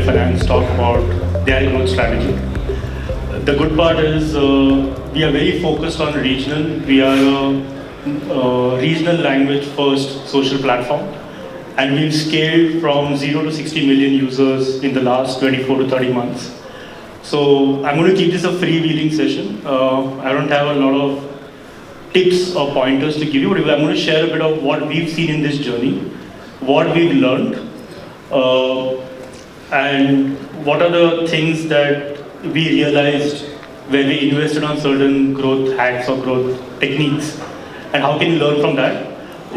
finance talk about their growth strategy. The good part is we are very focused on regional. We are a regional language first social platform, and we've scaled from 0 to 60 million users in the last 24 to 30 months. So I'm going to keep this a freewheeling session. I don't have a lot of tips or pointers to give you, but I'm going to share a bit of what we've seen in this journey, what we've learned, and what are the things that we realized when we invested on certain growth hacks or growth techniques, and how can we learn from that.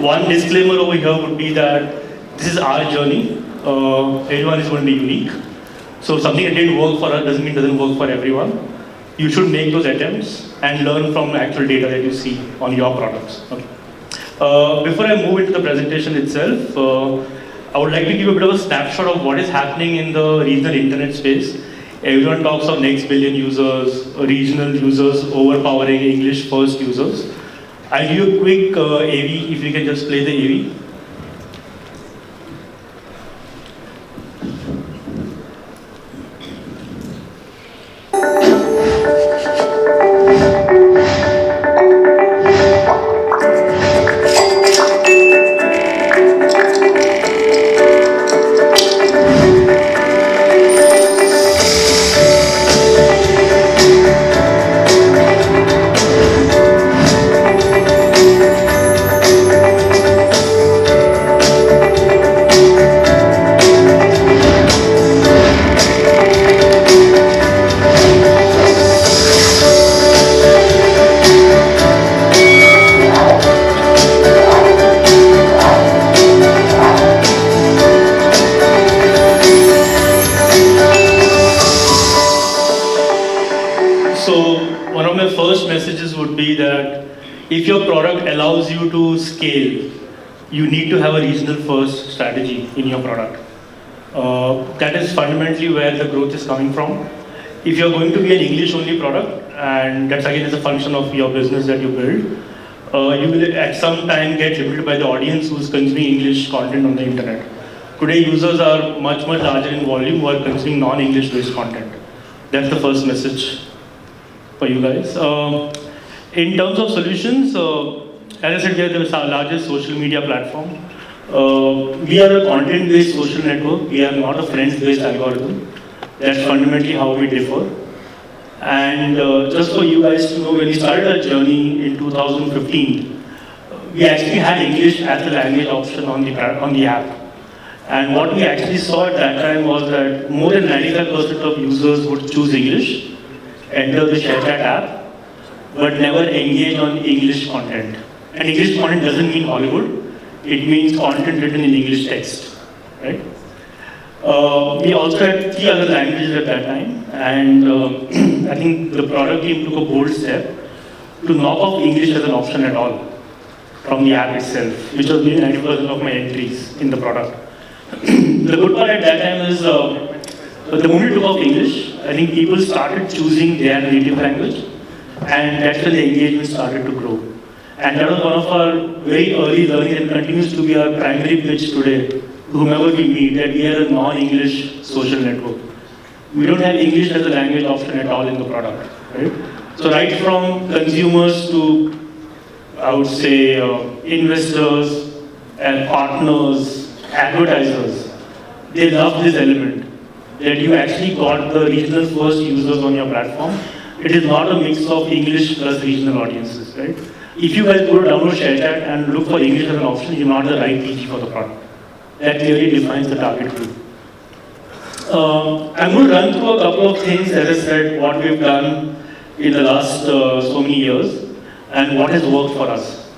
One disclaimer over here would be that this is our journey. Everyone is going to be unique. So something that didn't work for us doesn't mean it doesn't work for everyone. You should make those attempts and learn from actual data that you see on your products. Okay. Before I move into the presentation itself, I would like to give a bit of a snapshot of what is happening in the regional internet space. Everyone talks of next billion users, regional users overpowering English first users. I'll give you a quick AV, if we can just play the AV. If your product allows you to scale, you need to have a regional first strategy in your product. That is fundamentally where the growth is coming from. If you're going to be an English only product, and that's again is a function of your business that you build, you will at some time get limited by the audience who's consuming English content on the internet. Today users are much larger in volume who are consuming non-English based content. That's the first message for you guys. In terms of solutions, as I said, we are the largest social media platform. We are a content-based social network. We are not a friends-based algorithm. That's fundamentally how we differ. And just for you guys to know, when we started our journey in 2015, we actually had English as the language option on the app. And what we actually saw at that time was that more than 95% of users would choose English, enter the Sharechat app, but never engage on English content. And English content doesn't mean Hollywood, it means content written in English text, right? We also had 3 other languages at that time, and I think the product team took a bold step to knock off English as an option at all from the app itself, which was nearly 90% of my entries in the product. The good part at that time is, the moment we took off English, I think people started choosing their native language, and that's when the engagement started to grow. And that was one of our very early learning and continues to be our primary pitch today to whomever we meet, that we are a non-English social network. We don't have English as a language option at all in the product, right? So right from consumers to, I would say, investors and partners, advertisers, they love this element, that you actually got the regional first users on your platform. It is not a mix of English plus regional audiences, right? If you guys go to download Sharechat and look for English as an option, you're not the right PG for the product. That clearly defines the target group. I'm going to run through a couple of things, as I said, what we've done in the last so many years, and what has worked for us.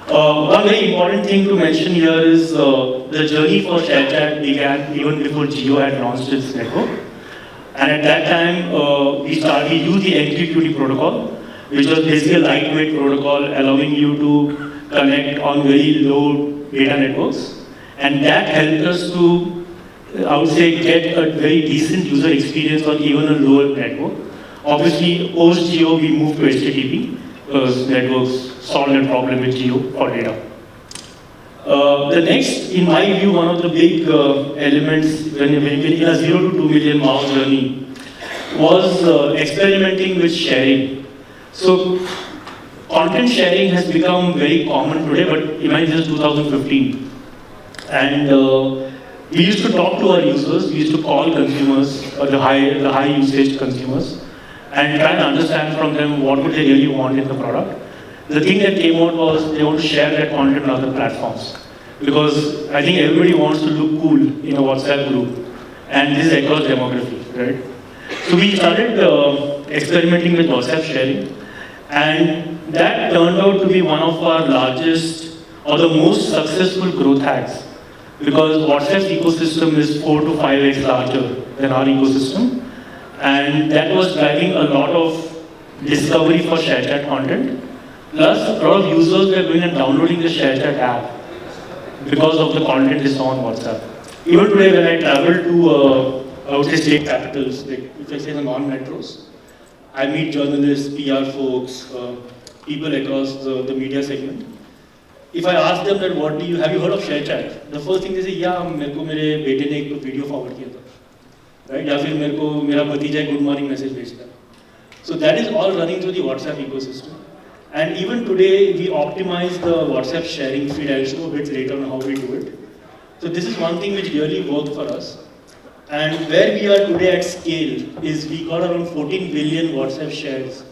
One very important thing to mention here is the journey for Sharechat began even before Jio had launched its network. And at that time, we used the MQTT protocol, which was basically a lightweight protocol allowing you to connect on very low data networks. And that helped us to, I would say, get a very decent user experience on even a lower network. Obviously, post-Jio, we moved to HTTP because networks solved that problem with Jio for data. The next, in my view, one of the big elements when in a 0 to 2 million MAU journey was experimenting with sharing. So content sharing has become very common today, but imagine this is 2015. And we used to talk to our users, we used to call consumers, the high usage consumers, and try and understand from them what would they really want in the product. The thing that came out was they want to share their content on other platforms. Because I think everybody wants to look cool in a WhatsApp group. And this is across demography, right? So we started experimenting with WhatsApp sharing. And that turned out to be one of our largest or the most successful growth hacks. Because WhatsApp's ecosystem is 4 to 5x larger than our ecosystem. And that was driving a lot of discovery for Sharechat content. Plus, a lot of users were going and downloading the Sharechat app because of the content they saw on WhatsApp. Even today, when I travel to, I would say, state capitals, like if I say the non-metros, I meet journalists, PR folks, people across the media segment. If I ask them that, have you heard of Sharechat? The first thing they say, yeah, मेरे को मेरे बेटे ने एक video forward किया था, right? या फिर मेरे को मेरा भतीजा एक good morning message भेजता है. So that is all running through the WhatsApp ecosystem. And even today, we optimize the WhatsApp sharing feed. I'll show a bit later on how we do it. So this is one thing which really worked for us. And where we are today at scale is we got around 14 billion WhatsApp shares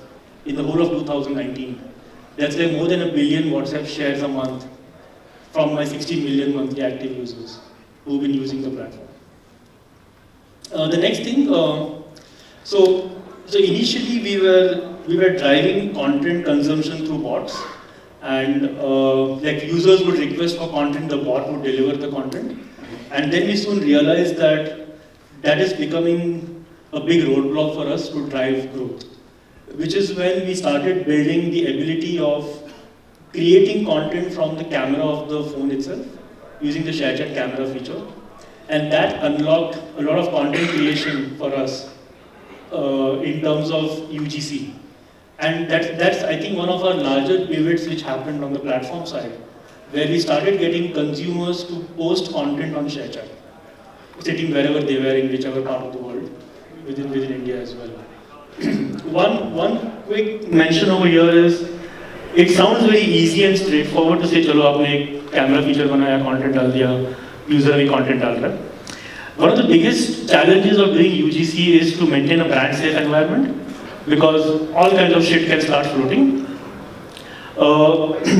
in the whole of 2019. That's like more than 1 billion WhatsApp shares a month from my 60 million monthly active users who've been using the platform. The next thing, so initially we were driving content consumption through bots, and like users would request for content, the bot would deliver the content, and then we soon realized that is becoming a big roadblock for us to drive growth, which is when we started building the ability of creating content from the camera of the phone itself, using the Sharechat camera feature, and that unlocked a lot of content creation for us in terms of UGC. And that's, I think, one of our larger pivots which happened on the platform side, where we started getting consumers to post content on Sharechat, sitting wherever they were in whichever part of the world, within India as well. One quick mention over here is, it sounds very easy and straightforward to say, चलो आपने एक camera feature बनाया, content डाल दिया, user भी content डाल रहा है. One of the biggest challenges of doing UGC is to maintain a brand safe environment, because all kinds of shit can start floating.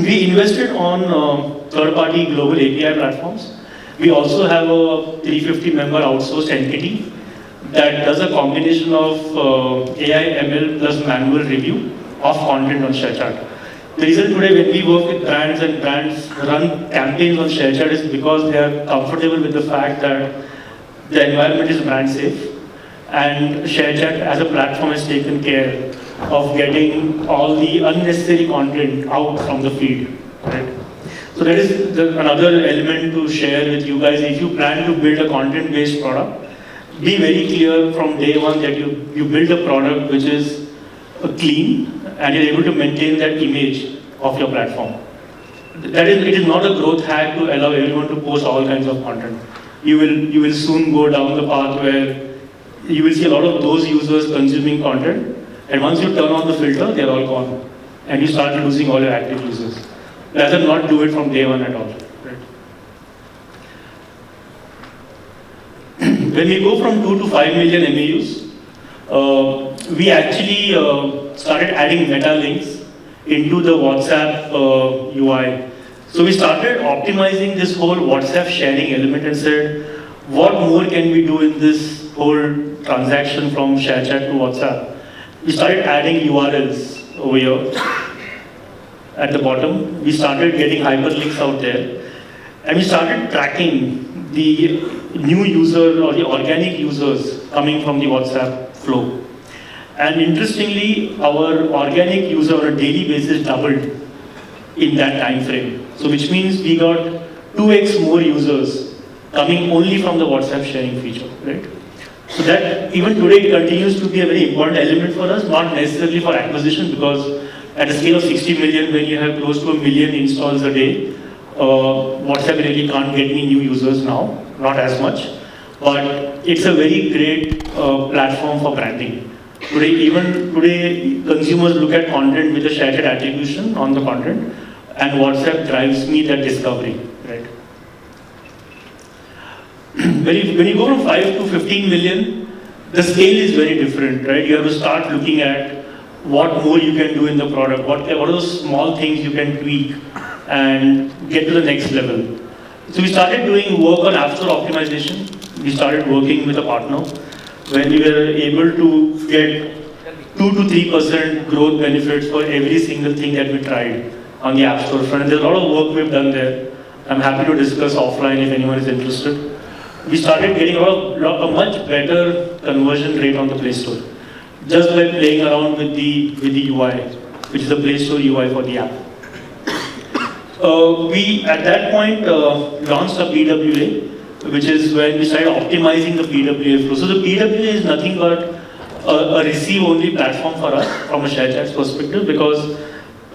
We invested on third-party global API platforms. We also have a 350-member outsourced entity that does a combination of AI, ML plus manual review of content on Sharechat. The reason today when we work with brands and brands run campaigns on Sharechat is because they are comfortable with the fact that the environment is brand safe. And Sharechat as a platform has taken care of getting all the unnecessary content out from the feed. Right? So that is another element to share with you guys. If you plan to build a content-based product, be very clear from day one that you build a product which is clean and you're able to maintain that image of your platform. It is not a growth hack to allow everyone to post all kinds of content. You will soon go down the path where you will see a lot of those users consuming content, and once you turn on the filter, they're all gone. And you start losing all your active users. Rather not do it from day one at all. Right? When we go from 2 to 5 million MAUs, we actually started adding meta links into the WhatsApp UI. So we started optimizing this whole WhatsApp sharing element and said, what more can we do in this whole transaction from Sharechat to WhatsApp? We started adding URLs over here at the bottom. We started getting hyperlinks out there. And we started tracking the new user or the organic users coming from the WhatsApp flow. And interestingly, our organic user on a daily basis doubled in that time frame. So which means we got 2x more users coming only from the WhatsApp sharing feature, right? So that even today it continues to be a very important element for us, not necessarily for acquisition, because at a scale of 60 million, when you have close to 1 million installs a day, WhatsApp really can't get me new users now, not as much, but it's a very great platform for branding. Even today, consumers look at content with a Sharechat attribution on the content, and WhatsApp drives me that discovery, right? When you go from 5 to 15 million, the scale is very different, right? You have to start looking at what more you can do in the product, what are those small things you can tweak and get to the next level. So we started doing work on App Store optimization. We started working with a partner when we were able to get 2 to 3% growth benefits for every single thing that we tried on the App Store front. And there's a lot of work we've done there. I'm happy to discuss offline if anyone is interested. We started getting a much better conversion rate on the Play Store, just by playing around with the UI, which is the Play Store UI for the app. We, at that point, launched a PWA, which is when we started optimizing the PWA flow. So the PWA is nothing but a receive-only platform for us from a Sharechat's perspective, because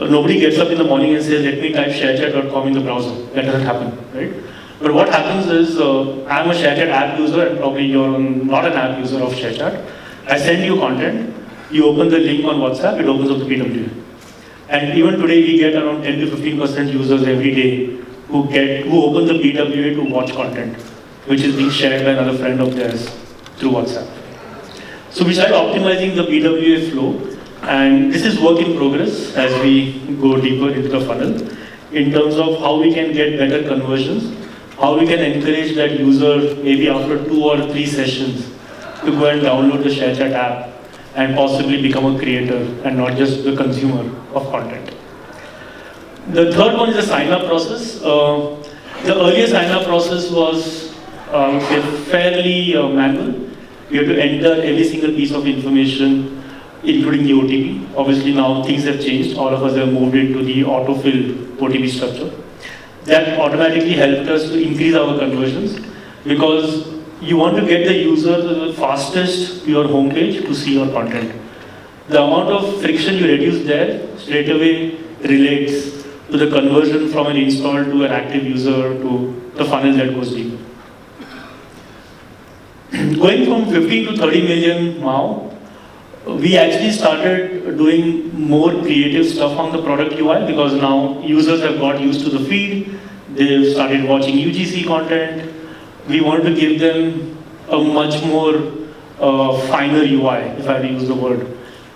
nobody gets up in the morning and says, let me type sharechat.com in the browser. That doesn't happen, right? But what happens is, I'm a Sharechat app user, and probably you're not an app user of Sharechat. I send you content, you open the link on WhatsApp, it opens up the PWA. And even today, we get around 10 to 15% users every day who open the PWA to watch content, which is being shared by another friend of theirs through WhatsApp. So we started optimizing the PWA flow, and this is work in progress as we go deeper into the funnel in terms of how we can get better conversions, how we can encourage that user maybe after 2 or 3 sessions to go and download the Sharechat app and possibly become a creator and not just the consumer of content. The third one is the sign-up process. The earlier sign-up process was fairly manual. We had to enter every single piece of information, including the OTP. Obviously now things have changed. All of us have moved into the autofill OTP structure. That automatically helped us to increase our conversions, because you want to get the user the fastest to your homepage to see your content. The amount of friction you reduce there straight away relates to the conversion from an install to an active user to the funnel that goes deeper. Going from 15 to 30 million now, we actually started doing more creative stuff on the product UI, because now users have got used to the feed, they've started watching UGC content. We wanted to give them a much more finer UI, if I have to use the word.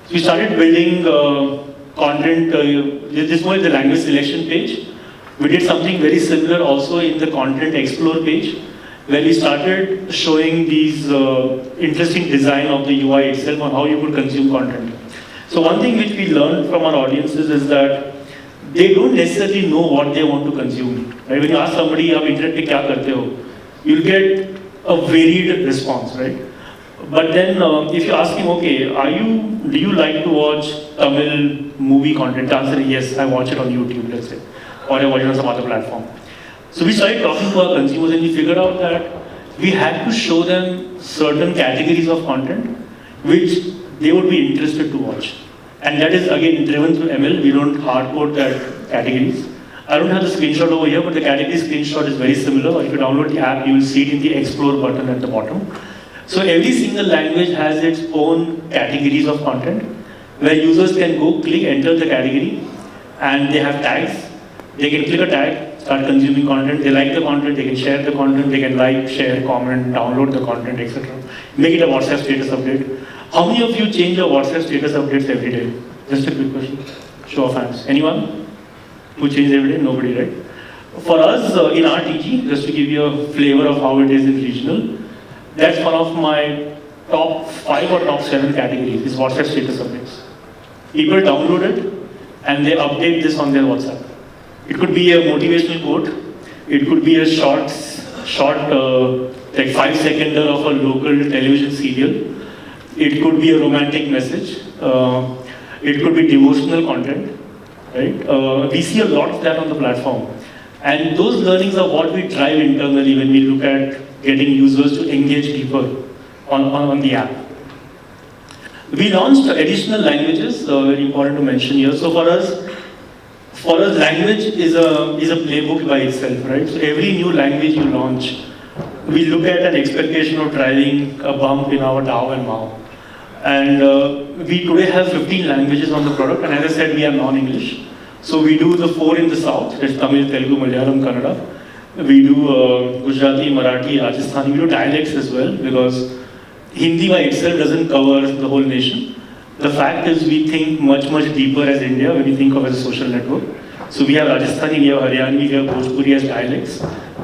So we started building content, this was the language selection page. We did something very similar also in the content explore page, where we started showing these interesting design of the UI itself on how you could consume content. So one thing which we learned from our audiences is that they don't necessarily know what they want to consume. Right? When you ask somebody, "Aap internet pe kya karte ho?" you'll get a varied response, right? But then if you ask him, okay, do you like to watch Tamil movie content? The answer is yes, I watch it on YouTube, let's say, or I watch it on some other platform. So we started talking to our consumers, and we figured out that we had to show them certain categories of content which they would be interested to watch. And that is again driven through ML. We don't hardcode that categories. I don't have the screenshot over here, but the category screenshot is very similar. If you download the app, you will see it in the explore button at the bottom. So every single language has its own categories of content, where users can go click, enter the category, and they have tags. They can click a tag, start consuming content. They like the content, they can share the content, they can like, share, comment, download the content, etc. Make it a WhatsApp status update. How many of you change your WhatsApp status updates every day? Just a quick question. Show of hands. Anyone who changes every day? Nobody, right? For us, in our TG, just to give you a flavor of how it is in regional, that's one of my top 5 or top 7 categories, is WhatsApp status updates. People download it and they update this on their WhatsApp. It could be a motivational quote. It could be a short, like 5-seconder of a local television serial. It could be a romantic message. It could be devotional content. Right? We see a lot of that on the platform. And those learnings are what we drive internally when we look at getting users to engage deeper on the app. We launched additional languages, very important to mention here. So for us, For us, language is a playbook by itself, right? So every new language you launch, we look at an expectation of driving a bump in our DAO and MAO. And we today have 15 languages on the product, and as I said, we are non-English. So we do the 4 in the south, that's Tamil, Telugu, Malayalam, Kannada. We do Gujarati, Marathi, Rajasthani, we do dialects as well, because Hindi by itself doesn't cover the whole nation. The fact is we think much deeper as India when we think of as a social network. So we have Rajasthani, we have Haryani, we have Bhojpuri as dialects,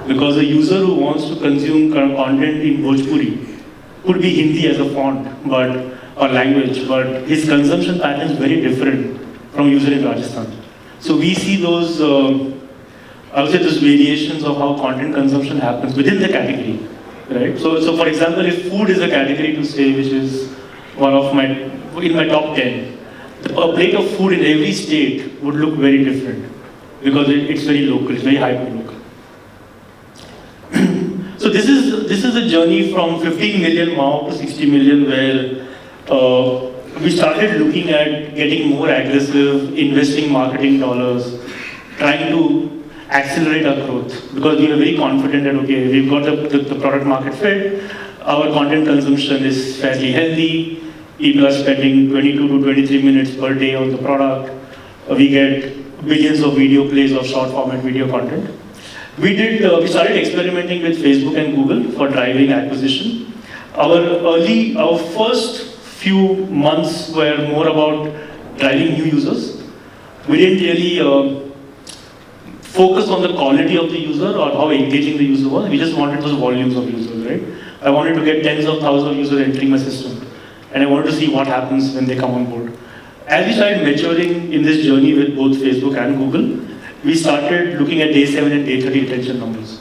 because a user who wants to consume content in Bhojpuri could be Hindi as a font, or language, but his consumption pattern is very different from user in Rajasthan. So we see those, I would say those variations of how content consumption happens within the category, right? So for example, if food is a category to say, which is one of in my top 10, a plate of food in every state would look very different because it's very local, it's very hyper-local. So this is a journey from 15 million MAU to 60 million where we started looking at getting more aggressive, investing marketing dollars, trying to accelerate our growth because we were very confident that okay, we've got the product market fit, our content consumption is fairly healthy, people are spending 22 to 23 minutes per day on the product, we get billions of video plays of short format video content. We started experimenting with Facebook and Google for driving acquisition. Our first few months were more about driving new users. We didn't really focus on the quality of the user or how engaging the user was. We just wanted those volumes of users, right? I wanted to get tens of thousands of users entering my system, and I wanted to see what happens when they come on board. As we started maturing in this journey with both Facebook and Google, we started looking at day 7 and day 30 retention numbers.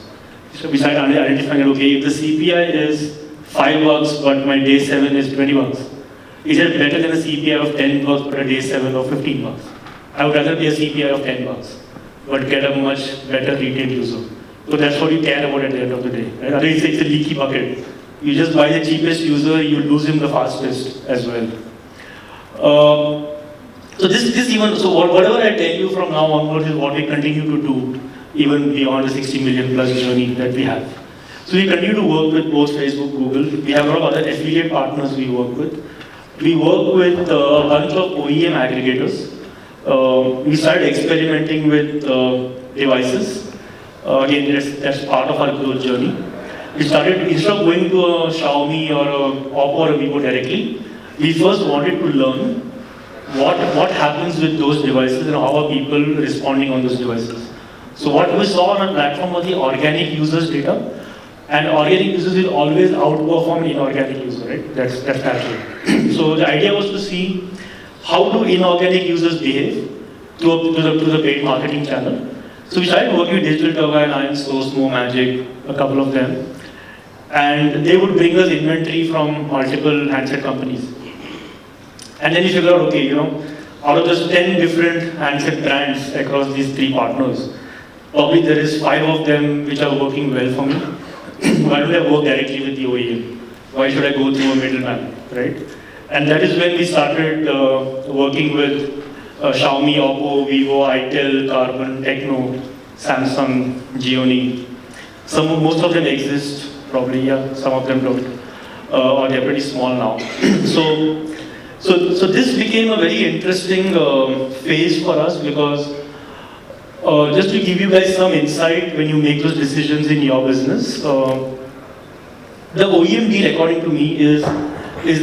So we started identifying, okay, if the CPI is $5, but my day 7 is $20, is it better than a CPI of $10 per day 7 or $15? I would rather pay a CPI of $10, but get a much better retained user. So that's what you care about at the end of the day. Right? Otherwise, it's a leaky bucket. You just buy the cheapest user, you lose him the fastest as well. So whatever I tell you from now onwards is what we continue to do, even beyond the 60 million plus journey that we have. So we continue to work with both Facebook, Google. We have a lot of other affiliate partners we work with. We work with a bunch of OEM aggregators. We started experimenting with devices. Again, that's part of our growth journey. We started, instead of going to a Xiaomi or a Oppo or a Vivo directly, we first wanted to learn what happens with those devices and how are people responding on those devices. So what we saw on our platform was the organic users data, and organic users will always outperform inorganic users, right? That's natural. So the idea was to see how do inorganic users behave to the paid marketing channel. So we started working with Digital Turbine, Source, MoEngage, a couple of them, and they would bring us inventory from multiple handset companies. And then you figure out, okay, out of those 10 different handset brands across these 3 partners, probably there is 5 of them which are working well for me. Why don't I work directly with the OEM? Why should I go through a middleman, right? And that is when we started working with Xiaomi, Oppo, Vivo, Itel, Carbon, Tecno, Samsung, Gioni. Most of them exist, probably, yeah, some of them don't. Or they're pretty small now. So this became a very interesting phase for us because just to give you guys some insight when you make those decisions in your business, the OEM deal, according to me, is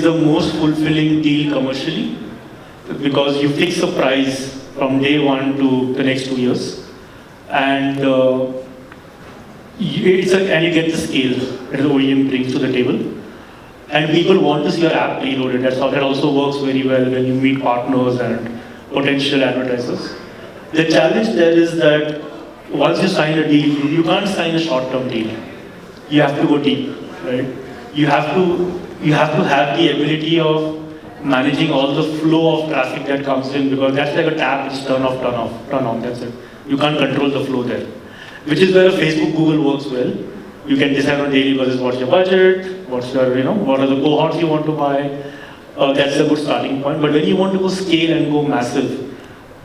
the most fulfilling deal commercially because you fix a price from day 1 to the next 2 years, and you get the scale that the OEM brings to the table. And people want to see your app preloaded. That also works very well when you meet partners and potential advertisers. The challenge there is that once you sign a deal, you can't sign a short-term deal. You have to go deep, right? You have to have the ability of managing all the flow of traffic that comes in because that's like a tap which turn off, turn on. That's it. You can't control the flow there, which is where Facebook, Google works well. You can decide on a daily basis what's your budget, what are the cohorts you want to buy. That's a good starting point. But when you want to go scale and go massive,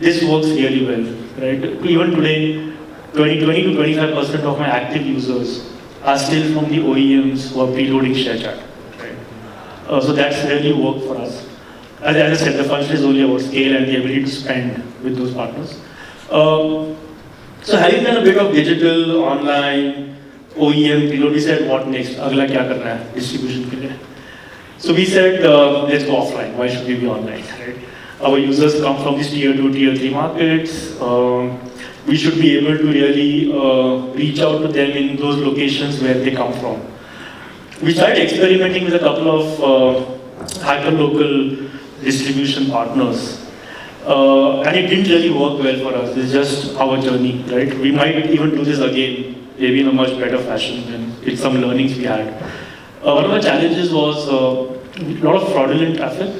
this works really well right? Even today, 20 to 25% of my active users are still from the OEMs who are preloading Sharechat, right? So that's really worked for us. As I said, the function is only about scale and the ability to spend with those partners. So having done a bit of digital, online, OEM, preload, we said, what next? Agla kya karna hai distribution ke liye? So we said, let's go offline. Why should we be online, right? Our users come from these tier 2, tier 3 markets. We should be able to really reach out to them in those locations where they come from. We started experimenting with a couple of hyperlocal distribution partners. And it didn't really work well for us. It's just our journey, right? We might even do this again, maybe in a much better fashion and with some learnings we had. One of the challenges was a lot of fraudulent traffic,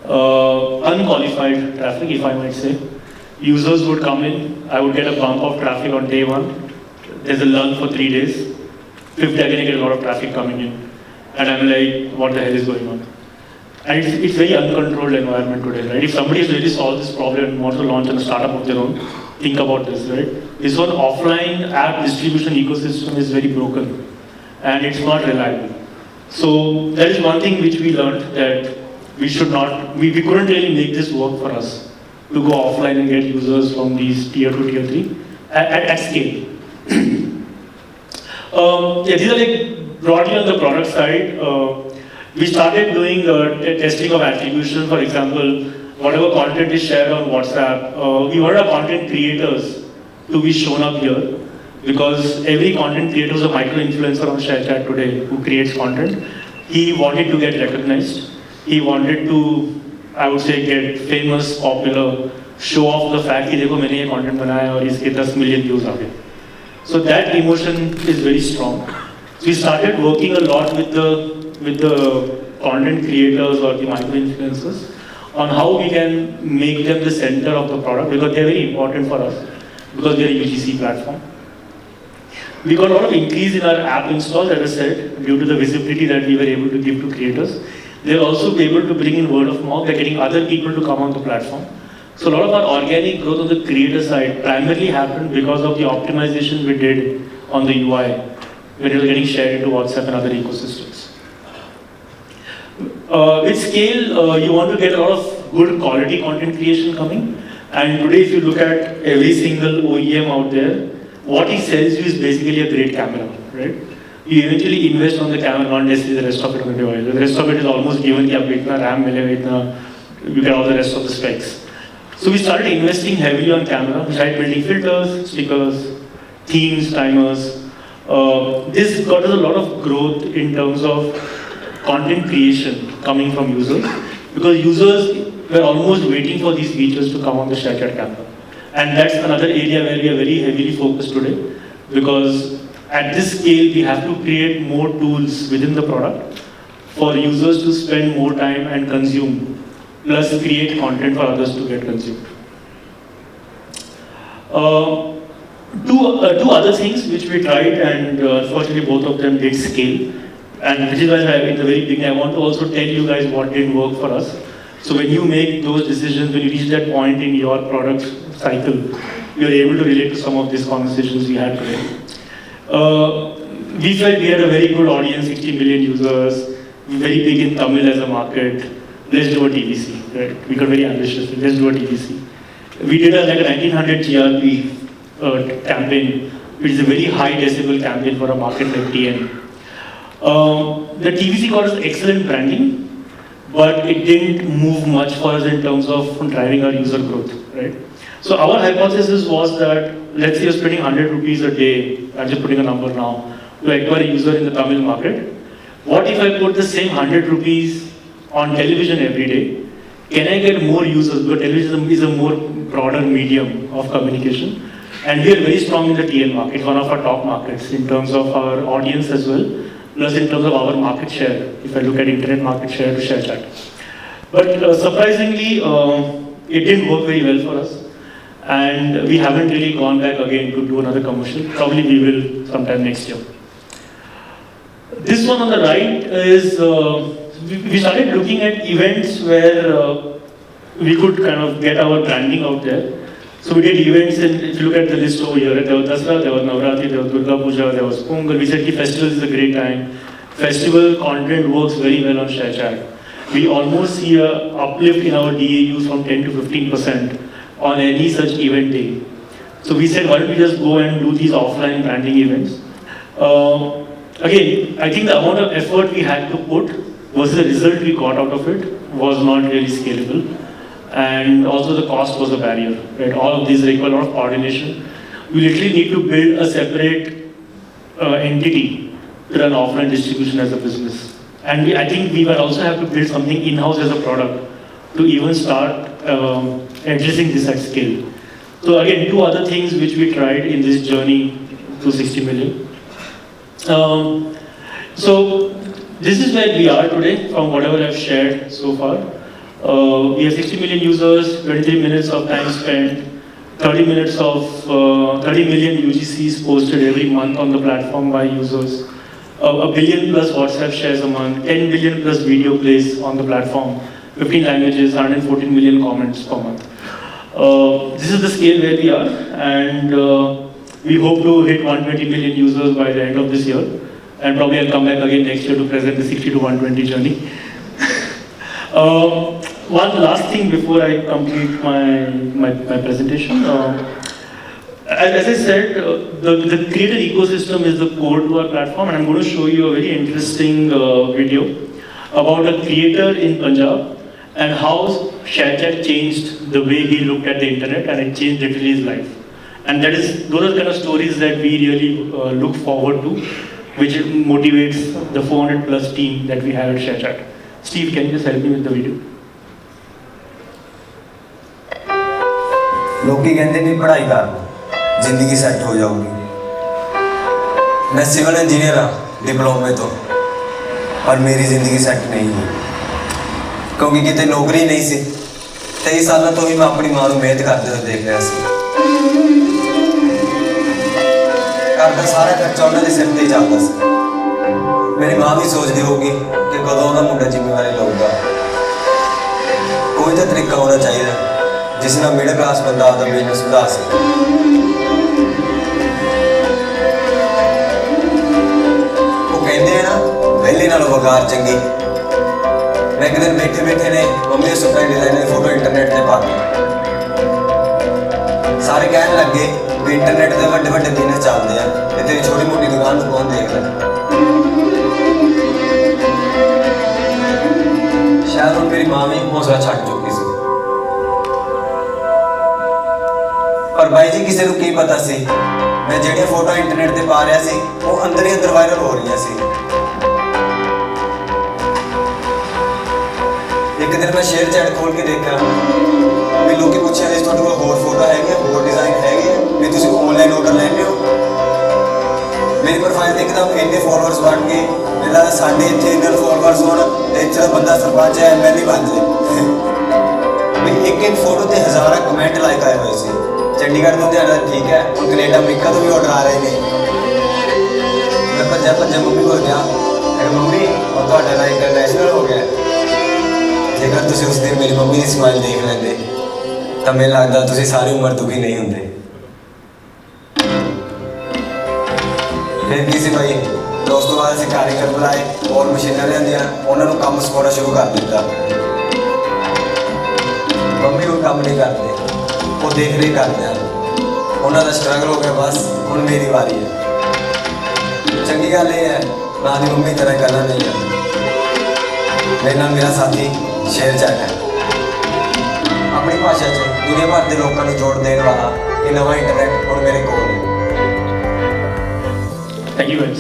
unqualified traffic, if I might say. Users would come in, I would get a bump of traffic on day 1. There's a lull for 3 days. 5th day, again, I get a lot of traffic coming in. And I'm like, what the hell is going on? And it's very uncontrolled environment today, right? If somebody has really solved this problem and wants to launch a startup of their own, think about this, right? This one offline app distribution ecosystem is very broken and it's not reliable. So that is one thing which we learned, that we should not, we couldn't really make this work for us to go offline and get users from these tier 2, tier 3 at scale. Yeah, these are like broadly on the product side. We started doing testing of attribution. For example, whatever content is shared on WhatsApp, we wanted our content creators to be shown up here, because every content creator is a micro-influencer on Sharechat today who creates content. He wanted to get recognized. He wanted to, I would say, get famous, popular, show off the fact that देखो मैंने ये content बनाया और इसके 10 million views आ गए. So that emotion is very strong. So we started working a lot with the content creators or the micro-influencers on how we can make them the center of the product, because they're very important for us, because they're a UGC platform. We got a lot of increase in our app installs, as I said, due to the visibility that we were able to give to creators. They're also able to bring in word of mouth. They're getting other people to come on the platform. So a lot of our organic growth on the creator side primarily happened because of the optimization we did on the UI, when it was getting shared into WhatsApp and other ecosystems. With scale, you want to get a lot of good quality content creation coming. And today, if you look at every single OEM out there, what he sells you is basically a great camera, right? You eventually invest on the camera, not necessarily the rest of it on the device. The rest of it is almost given, कि आपको इतना RAM मिलेगा, इतना, you get all the rest of the specs. So we started investing heavily on camera. We started building filters, stickers, themes, timers. This got us a lot of growth in terms of content creation coming from users, because users were almost waiting for these features to come on the Sharechat camera. And that's another area where we are very heavily focused today, because at this scale we have to create more tools within the product for users to spend more time and consume, plus create content for others to get consumed. Two other things which we tried, and unfortunately both of them did scale. And which is why in the very beginning I want to also tell you guys what didn't work for us. So when you make those decisions, when you reach that point in your product cycle, you're able to relate to some of these conversations we had today. We felt we had a very good audience, 60 million users, very big in Tamil as a market. Let's do a TVC, right? We got very ambitious. Let's do a TVC. We did like a 1900 GRP campaign, which is a very high decibel campaign for a market like TN. The TVC got us excellent branding, but it didn't move much for us in terms of driving our user growth, right? So our hypothesis was that, let's say you're spending 100 rupees a day, I'm just putting a number now, to acquire a user in the Tamil market. What if I put the same 100 rupees on television every day? Can I get more users? Because television is a more broader medium of communication. And we are very strong in the TL market, one of our top markets in terms of our audience as well, plus in terms of our market share, if I look at internet market share to Sharechat. But surprisingly, it didn't work very well for us. And we haven't really gone back again to do another commercial. Probably we will sometime next year. This one on the right is, we started looking at events where we could kind of get our branding out there. So we did events, and if you look at the list over here, there was Dasra, there was Navratri, there was Durga Puja, there was Pongal. We said festivals is a great time. Festival content works very well on Sharechat. We almost see a uplift in our DAUs from 10 to 15% on any such event day. So we said, why don't we just go and do these offline branding events? Again, I think the amount of effort we had to put versus the result we got out of it was not really scalable. And also the cost was a barrier, right? All of these require a lot of coordination. We literally need to build a separate entity to run offline distribution as a business. And I think we will also have to build something in-house as a product to even start addressing this at scale. So again, two other things which we tried in this journey to 60 million. So this is where we are today from whatever I've shared so far. We have 60 million users, 23 minutes of time spent, 30 million UGCs posted every month on the platform by users, a billion plus WhatsApp shares a month, 10 billion plus video plays on the platform, 15 languages, 114 million comments per month. This is the scale where we are, and we hope to hit 120 million users by the end of this year, and probably I'll come back again next year to present the 60 to 120 journey. One last thing before I complete my presentation. As I said, the creator ecosystem is the core to our platform, and I'm going to show you a very interesting video about a creator in Punjab and how Sharechat changed the way he looked at the internet, and it changed literally his life. And those are the kind of stories that we really look forward to, which motivates the 400 plus team that we have at Sharechat. Steve, can you just help me with the video? लोग कहते नहीं पढ़ाई कर जिंदगी set हो जाऊगी। मैं civil engineer हाँ डिप्लोमे तो, पर मेरी जिंदगी सेट नहीं हुई क्योंकि कितने नौकरी नहीं सी। 23 साल तो ही मैं अपनी मां को मेहनत करते हुए देख रहा सी। घर का सारा खर्चा उन्होंने सिर ते चलता सी। मेरी मां भी सोचती होगी कि कदों उहदा मुंडा जिम्मेवारी लऊगा। कोई तो तरीका होना चाहिए जिस नाल मिडिल क्लास बंदा आपदा बिजनेस बढ़ा सके। वो कहते हैं ना वेले नालों वगार चंगी। मैं एक दिन बैठे बैठे ने मम्मी ने सुपने डिजाइन की फोटो इंटरनेट पे पा दी। सारे कहने लगे भी इंटरनेट पे बड़े बड़े बिजनेस चलते हैं, ते तेरी छोटी मोटी दुकान को कौन देख ले। शायद हुण मेरी मां भी हौसला छड्ड चुकी सी, पर भाई जी किसी को की पता सी मैं जेड़ियां फोटो इंटरनेट पे पा रहा सी वो अंदर ही अंदर वायरल हो रही सी। एक दिन मैं शेयरचैट खोल के देखा भी लोग पूछे थे तुहाडे कोल होर फोटो हैगी होर डिजाइन हैगे भी तुसीं ऑनलाइन ऑर्डर लैंदे हो। मेरी प्रोफाइल ते एकदम इन्ने फॉलोअर्स बढ़ गए, मेरे लगदा साडे इत्थे इन्ने फॉलोअर्स होण ते इत्थे बंदा सरपंच है एमएलए बन जाए। भी एक फोटो ते हज़ारां कमेंट लाइक आए हुए सी। चंडीगढ़ तो ध्यान ठीक है, हम कनेडा अमरीका तो भी ऑर्डर आ रहे हैं। मैं भज्जा मम्मी को गया, मम्मी और तो इंटरनेशनल हो गया। जेकर तुम उस दिन मेरी मम्मी की स्माइल देख लेंगे तो मैं लगता तुम सारी उम्र दुखी नहीं होंगे। फिर किसी भाई दोस्तों बाद असीं कारीगर बुलाए और मशीनां लिआंदियां, उन्होंने काम सिखाना शुरू कर दिता। मम्मी वो काम नहीं करते, वो देख रेख करते हैं। उन्होंने स्ट्रगल हो गया, बस हुण मेरी वारी है। चंगी गल ये है मैं अपनी मम्मी तरह करना नहीं है। मेरे नाल मेरा साथी शेयरचैट है, अपनी भाषा च दुनिया भर के लोगों को जोड़ देने वाला ये नवा इंटरनेट हुण मेरे कोल है। Thank you guys.